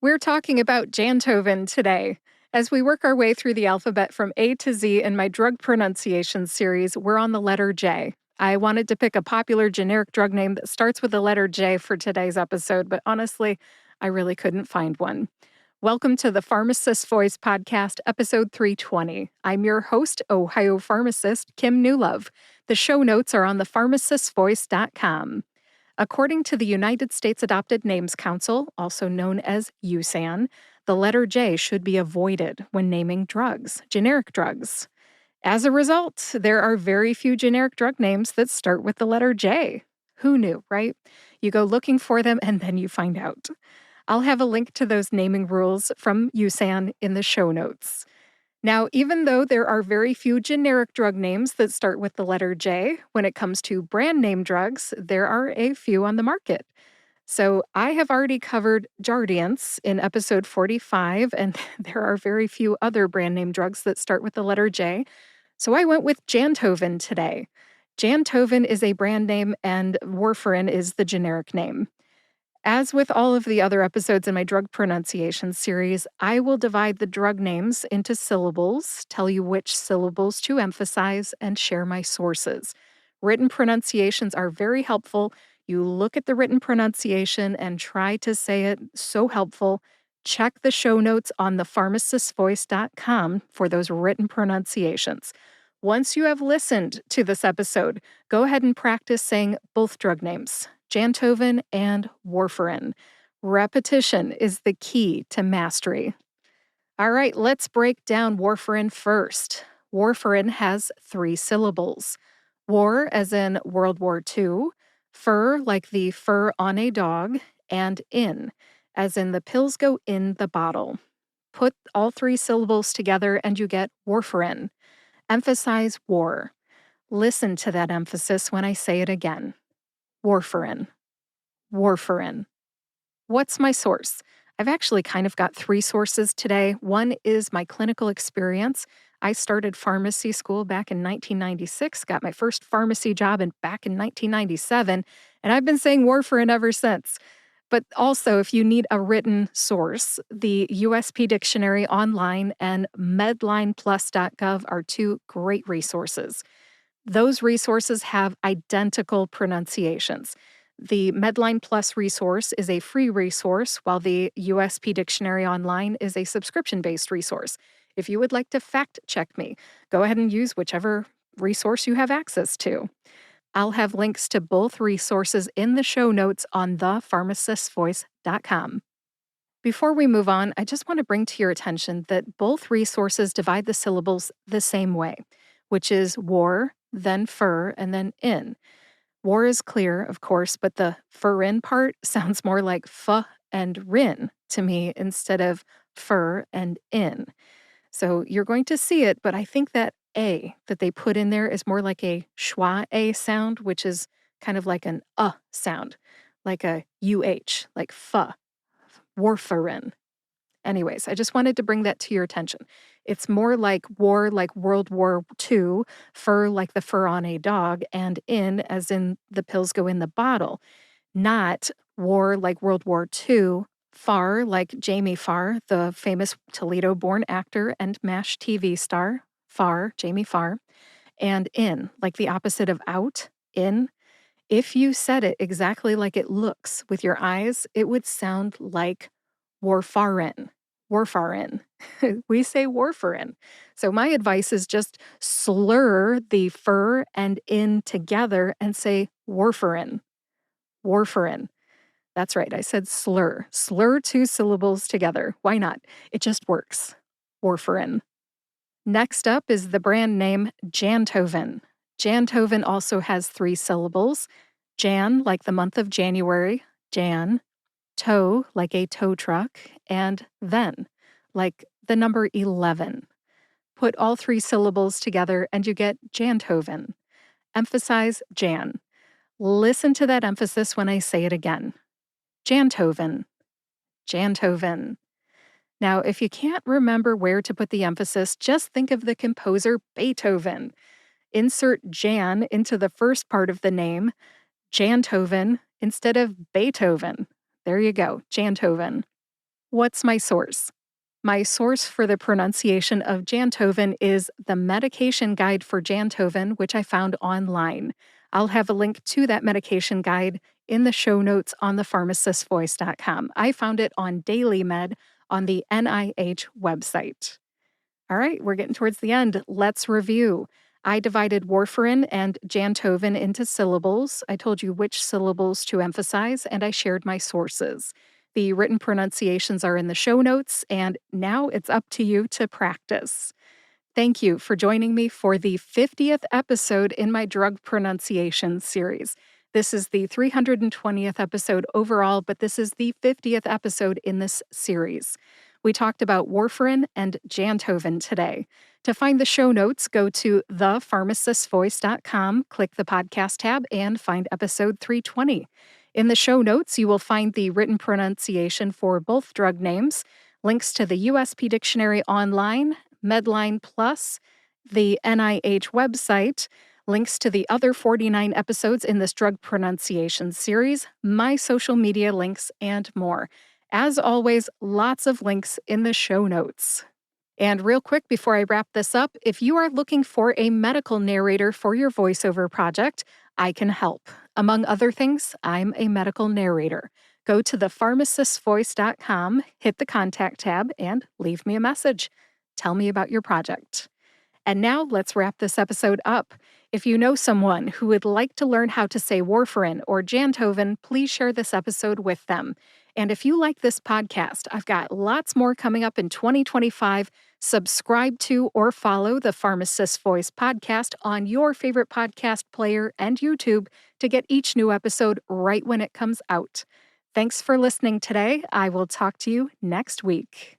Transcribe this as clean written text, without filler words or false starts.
We're talking about Jantoven today. As we work our way through the alphabet from A to Z in my drug pronunciation series, we're on the letter J. I wanted to pick a popular generic drug name that starts with the letter J for today's episode, but honestly, I really couldn't find one. Welcome to the Pharmacist's Voice podcast, episode 320. I'm your host, Ohio pharmacist Kim Newlove. The show notes are on thepharmacistvoice.com. According to the United States Adopted Names Council, also known as USAN, the letter J should be avoided when naming drugs, generic drugs. As a result, there are very few generic drug names that start with the letter J. Who knew, right? You go looking for them and then you find out. I'll have a link to those naming rules from USAN in the show notes. Now, even though there are very few generic drug names that start with the letter J, when it comes to brand name drugs, there are a few on the market. So I have already covered Jardiance in episode 45, and there are very few other brand name drugs that start with the letter J. So I went with Jantoven today. Jantoven is a brand name, and Warfarin is the generic name. As with all of the other episodes in my drug pronunciation series, I will divide the drug names into syllables, tell you which syllables to emphasize, and share my sources. Written pronunciations are very helpful. You look at the written pronunciation and try to say it so helpful. Check the show notes on thepharmacistvoice.com for those written pronunciations. Once you have listened to this episode, go ahead and practice saying both drug names, Jantoven and Warfarin. Repetition is the key to mastery. All right, let's break down Warfarin first. Warfarin has 3 syllables. War as in World War II, fur like the fur on a dog, and in, as in the pills go in the bottle. Put all 3 syllables together and you get Warfarin. Emphasize war. Listen to that emphasis when I say it again. Warfarin. Warfarin. What's my source? I've actually kind of got 3 sources today. One is my clinical experience. I started pharmacy school back in 1996, got my first pharmacy job back in 1997, and I've been saying Warfarin ever since. But also, if you need a written source, the USP Dictionary Online and MedlinePlus.gov are 2 great resources. Those resources have identical pronunciations. The MedlinePlus resource is a free resource, while the USP Dictionary Online is a subscription-based resource. If you would like to fact-check me, go ahead and use whichever resource you have access to. I'll have links to both resources in the show notes on thepharmacistvoice.com. Before we move on, I just want to bring to your attention that both resources divide the syllables the same way, which is war, then fur, and then in. War is clear, of course, but the fur-in part sounds more like f and rin to me instead of fur and in. So you're going to see it, but I think that A that they put in there is more like a schwa A sound, which is kind of like an sound, like a UH, like f, Warfarin. Anyways, I just wanted to bring that to your attention. It's more like war like World War II, fur like the fur on a dog, and in as in the pills go in the bottle, not war like World War II, far like Jamie Farr, the famous Toledo-born actor and MASH TV star, Farr, Jamie Farr, and in, like the opposite of out, in. If you said it exactly like it looks with your eyes, it would sound like Warfarin. Warfarin. We say Warfarin. So my advice is just slur the fur and in together and say Warfarin. Warfarin. That's right, I said slur. Slur 2 syllables together. Why not? It just works. Warfarin. Next up is the brand name Jantoven. Jantoven also has 3 syllables. Jan, like the month of January, Jan. Tow, like a tow truck, and then, like the number 11. Put all 3 syllables together and you get Jantoven. Emphasize Jan. Listen to that emphasis when I say it again. Jantoven. Jantoven. Now, if you can't remember where to put the emphasis, just think of the composer Beethoven. Insert Jan into the first part of the name, Jantoven, instead of Beethoven. There you go, Jantoven. What's my source? My source for the pronunciation of Jantoven is the medication guide for Jantoven, which I found online. I'll have a link to that medication guide in the show notes on thepharmacistvoice.com. I found it on DailyMed on the NIH website. All right, we're getting towards the end. Let's review. I divided Warfarin and Jantoven into syllables. I told you which syllables to emphasize, and I shared my sources. The written pronunciations are in the show notes, and now it's up to you to practice. Thank you for joining me for the 50th episode in my drug pronunciation series. This is the 320th episode overall, but this is the 50th episode in this series. We talked about Warfarin and Jantoven today. To find the show notes, go to thepharmacistvoice.com, click the podcast tab, and find episode 320. In the show notes, you will find the written pronunciation for both drug names, links to the USP Dictionary Online, MedlinePlus, the NIH website, links to the other 49 episodes in this drug pronunciation series, my social media links, and more. As always, lots of links in the show notes. And real quick before I wrap this up, if you are looking for a medical narrator for your voiceover project, I can help. Among other things, I'm a medical narrator. Go to thepharmacistvoice.com, hit the contact tab, and leave me a message. Tell me about your project. And now let's wrap this episode up. If you know someone who would like to learn how to say Warfarin or Jantoven, please share this episode with them. And if you like this podcast, I've got lots more coming up in 2025. Subscribe to or follow the Pharmacist Voice podcast on your favorite podcast player and YouTube to get each new episode right when it comes out. Thanks for listening today. I will talk to you next week.